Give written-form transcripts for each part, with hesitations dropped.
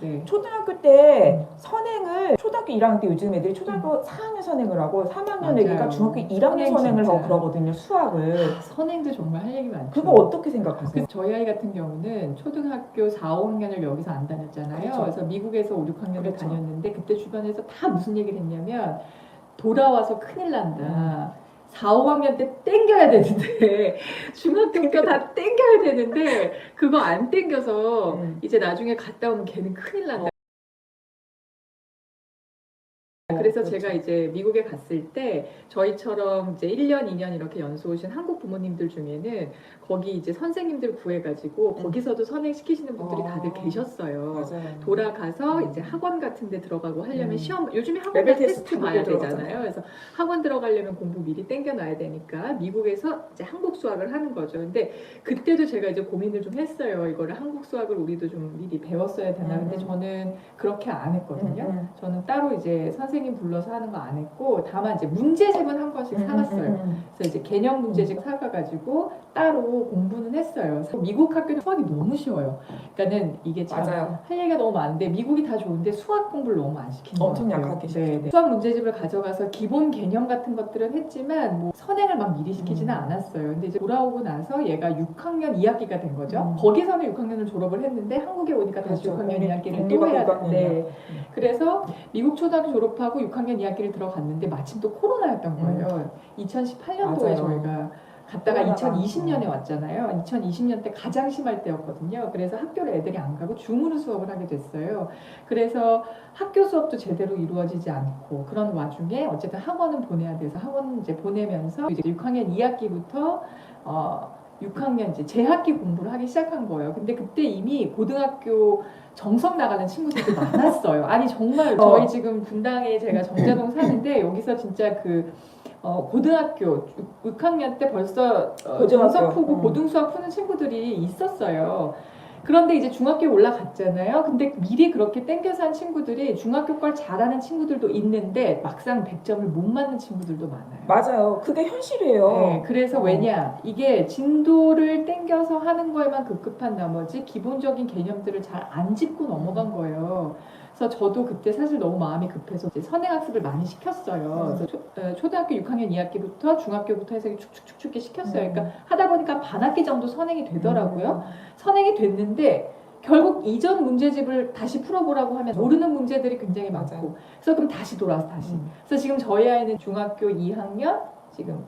네. 초등학교 때 선행을 초등학교 1학년 때 요즘 애들이 초등학교 4학년 선행을 하고 3학년 맞아요. 애기가 중학교 1학년 선행 선행을 진짜. 하고 그러거든요. 수학을. 선행도 정말 할 얘기 많죠. 그거 어떻게 생각하세요? 그래서 저희 아이 같은 경우는 초등학교 4, 5학년을 여기서 안 다녔잖아요. 그렇죠. 그래서 미국에서 5, 6학년을 그렇죠. 다녔는데 그때 주변에서 다 무슨 얘기를 했냐면 돌아와서 큰일 난다. 4, 5학년 때 땡겨야 되는데 중학교 다 땡겨야 되는데 그거 안 땡겨서 이제 나중에 갔다 오면 걔는 큰일 난다. 그래서 그렇죠. 제가 이제 미국에 갔을 때 저희처럼 이제 1년, 2년 이렇게 연수 오신 한국 부모님들 중에는 거기 이제 선생님들 구해가지고 거기서도 선행시키시는 분들이 다들 계셨어요. 맞아요. 돌아가서 이제 학원 같은 데 들어가고 하려면 시험, 요즘에 학원 레벨 테스트 다 봐야 들어가잖아요. 되잖아요. 그래서 학원 들어가려면 공부 미리 땡겨놔야 되니까 미국에서 이제 한국 수학을 하는 거죠. 근데 그때도 제가 이제 고민을 좀 했어요. 이거를 한국 수학을 우리도 좀 미리 배웠어야 되나. 근데 저는 그렇게 안 했거든요. 저는 따로 이제 선생님 불러서 하는 거 안 했고 다만 이제 문제집은 한 권씩 사갔어요. 그래서 이제 개념 문제집 사가가지고 따로 공부는 했어요. 그래서 미국 학교는 수학이 너무 쉬워요. 그러니까는 이게 참 맞아요. 할 얘기가 너무 많은데 미국이 다 좋은데 수학 공부를 너무 안 시키는 것 엄청 같아요. 약하게 네. 수학 문제집을 가져가서 기본 개념 같은 것들은 했지만 뭐 선행을 막 미리 시키지는 않았어요. 근데 이제 돌아오고 나서 얘가 6학년 2학기가 된 거죠. 거기서는 6학년을 졸업을 했는데 한국에 오니까 다시 그렇죠. 6학년 2학기를 또 공립학교 해야 6학년이야. 되는데 그래서 미국 초등학교 졸업하고 6학년 2학기를 들어갔는데 마침 또 코로나였던 거예요. 2018년도에 맞아요. 저희가 갔다가 코로나가, 2020년에 왔잖아요. 2020년 때 가장 심할 때였거든요. 그래서 학교를 애들이 안 가고 줌으로 수업을 하게 됐어요. 그래서 학교 수업도 제대로 이루어지지 않고 그런 와중에 어쨌든 학원은 보내야 돼서 학원 이제 보내면서 이제 6학년 2학기부터 6학년 이제 재학기 공부를 하기 시작한 거예요. 근데 그때 이미 고등학교 정석 나가는 친구들이 많았어요. 아니 정말 저희 지금 분당에 제가 정자동 사는데 여기서 진짜 그 고등학교 6학년 때 벌써 정석 푸고 고등수학 푸는 친구들이 있었어요. 그런데 이제 중학교에 올라갔잖아요. 근데 미리 그렇게 땡겨서 한 친구들이 중학교 걸 잘하는 친구들도 있는데 막상 100점을 못 맞는 친구들도 많아요. 맞아요. 그게 현실이에요. 네, 그래서 왜냐 이게 진도를 땡겨서 하는 거에만 급급한 나머지 기본적인 개념들을 잘 안 짚고 넘어간 거예요. 그래서 저도 그때 사실 너무 마음이 급해서 이제 선행학습을 많이 시켰어요. 그래서 초등학교 6학년 2학기부터 중학교부터 해서 축축축축 시켰어요. 그러니까 하다 보니까 반학기 정도 선행이 되더라고요. 선행이 됐는데 결국 이전 문제집을 다시 풀어보라고 하면 모르는 문제들이 굉장히 많고 그래서 그럼 다시 돌아서 다시 그래서 지금 저희 아이는 중학교 2학년 지금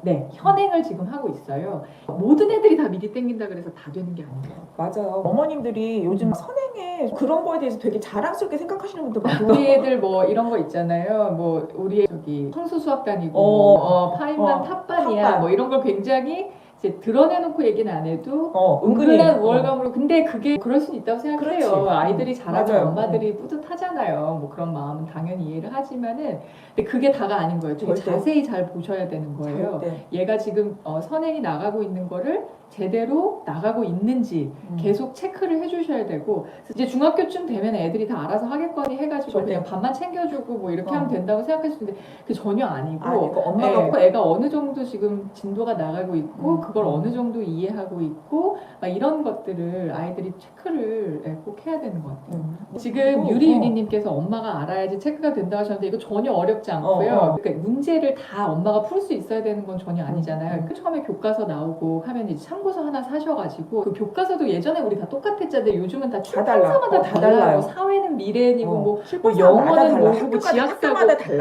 네, 현행을 지금 하고 있어요. 모든 애들이 다 미리 땡긴다 그래서 다 되는 게 아니에요. 맞아요. 어머님들이 요즘 선행에 그런 거에 대해서 되게 자랑스럽게 생각하시는 분들 많고 우리 애들 뭐 이런 거 있잖아요. 뭐 우리 애 저기 성수 수학단이고 파인반 탑반이야. 탑반. 뭐 이런 걸 굉장히 이제 드러내놓고 얘기는 안 해도 은근히 은근한 우월감으로 근데 그게 그럴 수 있다고 생각해요. 그렇지. 아이들이 잘하면 맞아요. 엄마들이 뿌듯하잖아요. 뭐 그런 마음은 당연히 이해를 하지만은 근데 그게 다가 아닌 거예요. 되게 절대. 자세히 잘 보셔야 되는 거예요. 절대. 얘가 지금 선행이 나가고 있는 거를 제대로 나가고 있는지 계속 체크를 해주셔야 되고 이제 중학교쯤 되면 애들이 다 알아서 하겠거니 해가지고 그냥 밥만 챙겨주고 뭐 이렇게 하면 된다고 생각했을 텐데 그게 전혀 아니고 엄마가 애가 어느 정도 지금 진도가 나가고 있고 그걸 어느 정도 이해하고 있고 막 이런 것들을 아이들이 체크를 꼭 해야 되는 것 같아요. 지금 유리유리님께서 엄마가 알아야지 체크가 된다고 하셨는데 이거 전혀 어렵지 않고요. 그러니까 문제를 다 엄마가 풀 수 있어야 되는 건 전혀 아니잖아요. 처음에 교과서 나오고 하면 이제 참고서 하나 사셔가지고 그 교과서도 예전에 우리 다 똑같았잖아요. 요즘은 다 출판사마다 다 달라요. 사회는 미래인이고 뭐 영어는 뭐고 뭐 지학사고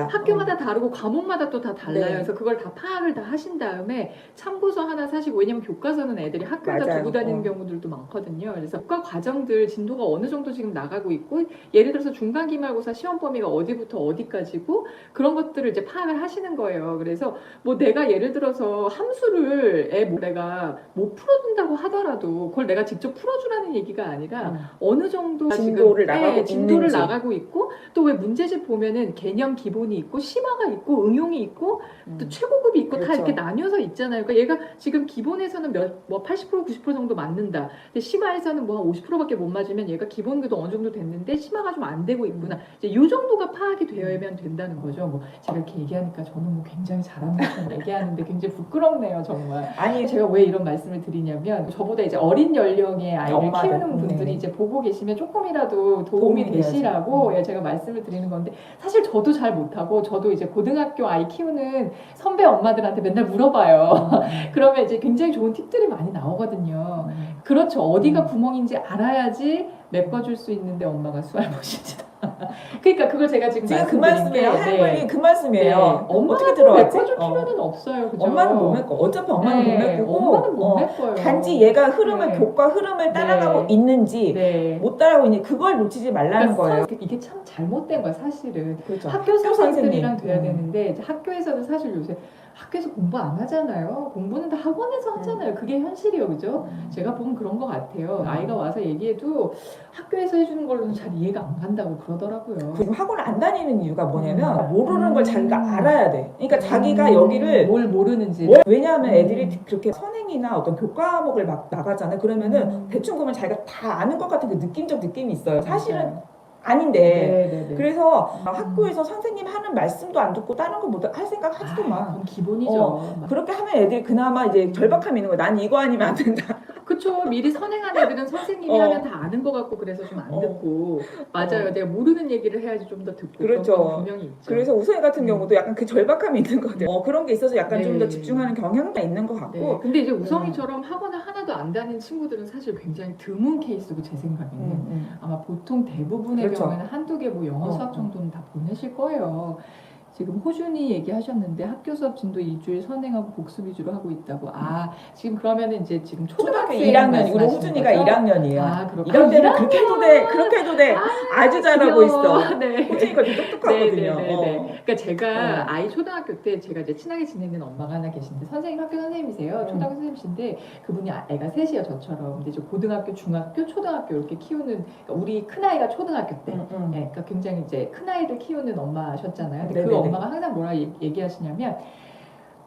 학교마다 다르고 과목마다 또 다 달라요. 그래서 그걸 다 파악을 다 하신 다음에 참고서 하나 사시고 왜냐면 교과서는 애들이 학교에다 두고 다니는 경우들도 많거든요. 그래서 교과 과정들 진도가 어느 정도 지금 나가고 있고 예를 들어서 중간 기말고사 시험 범위가 어디부터 어디까지고 그런 것들을 이제 파악을 하시는 거예요. 그래서 뭐 내가 예를 들어서 함수를 내가 못 풀어준다고 하더라도 그걸 내가 직접 풀어주라는 얘기가 아니라 어느 정도 진도를 나가고 있고 또 왜 문제집 보면은 개념 기본이 있고 심화가 있고 응용이 있고 또 최고급이 있고 다 이렇게 나뉘어서 있잖아요. 그러니까 얘가 지금 기본에서는 뭐 80% 90% 정도 맞는다. 근데 심화에서는 뭐 한 50%밖에 못 맞으면 얘가 기본교도 어느 정도 됐는데 심화가 좀 안 되고 있구나. 이제 이 정도가 파악이 되어야면 된다는 거죠. 뭐 제가 이렇게 얘기하니까 저는 뭐 굉장히 잘하는 것처럼 얘기하는데 굉장히 부끄럽네요, 정말. 아니 제가 왜 이런 말씀을 말씀을 드리냐면 저보다 이제 어린 연령의 아이를 엄마들. 키우는 분들이 네. 이제 보고 계시면 조금이라도 도움이 도움이 되시라고 예, 제가 말씀을 드리는 건데 사실 저도 잘 못하고 저도 이제 고등학교 아이 키우는 선배 엄마들한테 맨날 물어봐요. 그러면 이제 굉장히 좋은 팁들이 많이 나오거든요. 그렇죠. 어디가 구멍인지 알아야지 메꿔줄 수 있는데 엄마가 수알못인지. 그러니까 그걸 제가 지금 지금 그 말씀드린 말씀이에요. 게, 할머니 그 말씀이에요. 엄마가 어떻게 들어왔지? 메꿔줄 필요는 없어요. 그죠? 엄마는 못 메꿔. 어차피 엄마는 못 메꾸고 엄마는 못 메꿔요. 단지 얘가 흐름을 네. 교과 흐름을 따라가고 네. 있는지 네. 못 따라가고 있는지 그걸 놓치지 말라는 거예요. 이게 참 잘못된 거야 사실은. 그렇죠. 학교 선생님들이랑 돼야 선생님. 되는데 이제 학교에서는 사실 요새 학교에서 공부 안 하잖아요. 공부는 다 학원에서 하잖아요. 그게 현실이에요, 그죠? 제가 보면 그런 것 같아요. 아이가 와서 얘기해도 학교에서 해주는 걸로는 잘 이해가 안 간다고 그러더라고요. 지금 학원을 안 다니는 이유가 뭐냐면 모르는 걸 자기가 알아야 돼. 그러니까 자기가 여기를 뭘 모르는지. 왜냐하면 애들이 그렇게 선행이나 어떤 교과목을 막 나가잖아요. 그러면은 대충 보면 자기가 다 아는 것 같은 그 느낌적 느낌이 있어요. 사실은 아닌데. 네네네. 그래서 학교에서 선생님 하는 말씀도 안 듣고 다른 거 못 할 생각 하지도 마. 그건 기본이죠. 그렇게 하면 애들이 그나마 이제 절박함이 있는 거야. 난 이거 아니면 안 된다. 그쵸. 미리 선행한 애들은 선생님이 하면 다 아는 것 같고 그래서 좀 안 듣고. 맞아요. 내가 모르는 얘기를 해야지 좀 더 듣고. 그렇죠. 그런 건 분명히 있죠. 그래서 우성이 같은 경우도 약간 그 절박함이 있는 것 같아요. 그런 게 있어서 약간 좀 더 네. 집중하는 경향도 있는 것 같고. 네. 근데 이제 우성이처럼 학원을 하나도 안 다니는 친구들은 사실 굉장히 드문 케이스고 제 생각에는 아마 보통 대부분의 그렇죠. 경우에는 한두 개 뭐 영어 수학 정도는 다 보내실 거예요. 지금 호준이 얘기하셨는데 학교 수업 진도 일주일 선행하고 복습 위주로 하고 있다고. 아 지금 그러면은 이제 지금 초등학교 초등학생 1학년, 우리 말씀하시는 호준이가 거죠? 1학년이에요. 아 그렇구나. 이럴 때는 그렇게 해도 돼, 그렇게 해도 돼. 아주 잘하고 있어. 네. 호준이가 좀 똑똑하거든요. 네네네. 그러니까 제가 어. 아이 초등학교 때 제가 이제 친하게 지내는 엄마가 하나 계신데 선생님 학교 선생님이세요. 초등학교 선생님이신데 그분이 애가 셋이요 저처럼. 근데 이제 고등학교, 중학교, 초등학교 이렇게 키우는 그러니까 우리 큰 아이가 초등학교 때. 네, 그러니까 굉장히 이제 큰 아이를 키우는 엄마셨잖아요. 근데 그 네네네. 엄마가 항상 뭐라 얘기하시냐면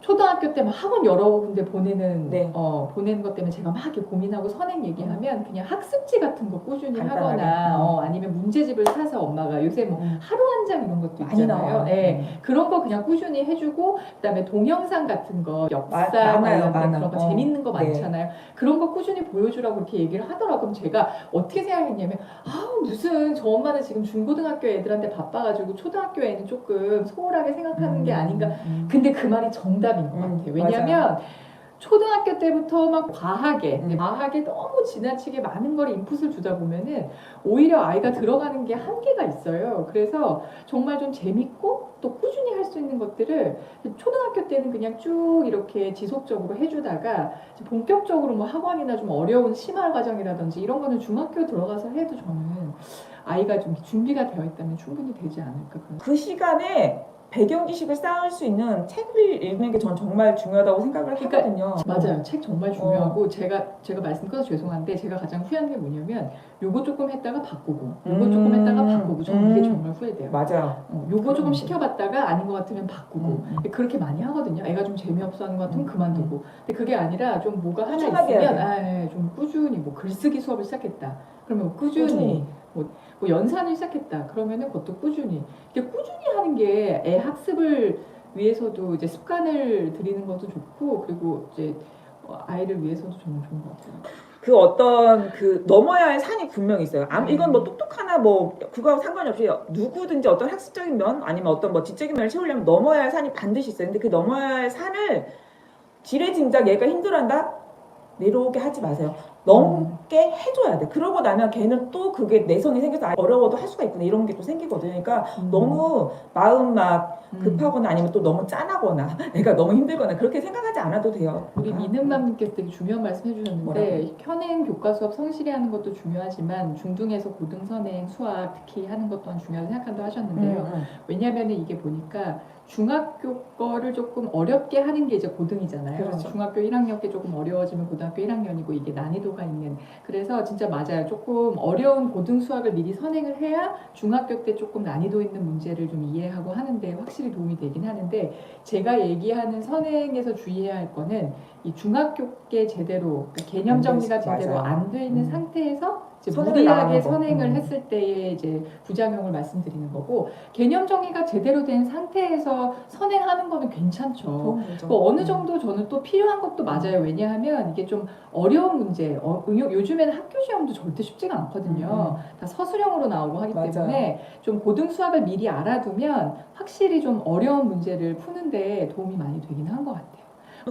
초등학교 때 막 학원 여러 군데 보내는 네. 보내는 것 때문에 제가 막 이렇게 고민하고 선행 얘기하면 그냥 학습지 같은 거 꾸준히 간단하게. 하거나 아니면 문제집을 사서 엄마가 요새 뭐 하루 한 장 이런 것도 많이 있잖아요. 나와요. 네. 그런 거 그냥 꾸준히 해주고 그다음에 동영상 같은 거 역사 많아요, 관련된 많아. 그런 거 재밌는 거 네. 많잖아요. 그런 거 꾸준히 보여주라고 그렇게 얘기를 하더라고요. 그럼 제가 어떻게 생각했냐면 무슨 저 엄마는 지금 중고등학교 애들한테 바빠가지고 초등학교 애는 조금 소홀하게 생각하는 게 아닌가. 근데 그 말이 정답인 것 같아요. 왜냐하면 초등학교 때부터 막 과하게 너무 지나치게 많은 걸 인풋을 주다 보면은 오히려 아이가 들어가는 게 한계가 있어요. 그래서 정말 좀 재밌고 또 꾸준히 할 수 있는 것들을 초등학교 때는 그냥 쭉 이렇게 지속적으로 해주다가 본격적으로 뭐 학원이나 좀 어려운 심화 과정이라든지 이런 거는 중학교 들어가서 해도 저는 아이가 좀 준비가 되어 있다면 충분히 되지 않을까. 그 시간에 배경 지식을 쌓을 수 있는 책을 읽는 게 전 정말 중요하다고 생각을 하거든요. 맞아요. 책 정말 중요하고 제가 말씀 끊어서 죄송한데 제가 가장 후회하는 게 뭐냐면 요거 조금 했다가 바꾸고 요거 조금 했다가 바꾸고 저는 이게 정말 후회돼요. 맞아요. 요거 조금 시켜봤다가 아닌 것 같으면 바꾸고 그렇게 많이 하거든요. 애가 좀 재미없어 하는 것 같으면 그만두고. 근데 그게 아니라 좀 뭐가 하나 꾸준하게 있으면 좀 꾸준히 뭐 글쓰기 수업을 시작했다. 그러면 꾸준히. 뭐 연산을 시작했다. 그러면은 그것도 꾸준히. 이게 꾸준히 하는 게 애 학습을 위해서도 이제 습관을 들이는 것도 좋고 그리고 이제 아이를 위해서도 정말 좋은 것 같아요. 그 어떤 그 넘어야 할 산이 분명히 있어요. 이건 뭐 똑똑하나 뭐 그거하고 상관이 없이 누구든지 어떤 학습적인 면 아니면 어떤 뭐 지적인 면을 채우려면 넘어야 할 산이 반드시 있어요. 근데 그 넘어야 할 산을 지레짐작 얘가 힘들어한다? 내려오게 하지 마세요. 넘게 해줘야 돼. 그러고 나면 걔는 또 그게 내성이 생겨서 어려워도 할 수가 있구나 이런 게 또 생기거든요. 그러니까 너무 마음 막 급하거나 아니면 또 너무 짠하거나 애가 너무 힘들거나 그렇게 생각하지 않아도 돼요. 우리 미는맘님께서 되게 중요한 말씀 해주셨는데 현행 교과 수업 성실히 하는 것도 중요하지만 중등에서 고등 선행 수학 특히 하는 것 또한 중요하다고 생각한다고 하셨는데요. 왜냐하면 이게 보니까 중학교 거를 조금 어렵게 하는 게 이제 고등이잖아요. 그렇죠. 중학교 1학년 게 조금 어려워지면 고등학교 1학년이고 이게 난이도가 있는. 그래서 진짜 맞아요. 조금 어려운 고등 수학을 미리 선행을 해야 중학교 때 조금 난이도 있는 문제를 좀 이해하고 하는데 확실히 도움이 되긴 하는데 제가 얘기하는 선행에서 주의해야 할 거는 이 중학교 게 제대로 그러니까 개념 정리가 제대로 안 돼 있는 상태에서 이제 선행을 무리하게 나가는 거. 선행을 했을 때의 이제 부작용을 말씀드리는 거고 개념 정의가 제대로 된 상태에서 선행하는 거는 괜찮죠. 좋은 거죠. 그 어느 정도 저는 또 필요한 것도 맞아요. 왜냐하면 이게 좀 어려운 문제, 요즘에는 학교 시험도 절대 쉽지가 않거든요. 다 서술형으로 나오고 하기 맞아요. 때문에 좀 고등 수학을 미리 알아두면 확실히 좀 어려운 문제를 푸는데 도움이 많이 되긴 한 것 같아요.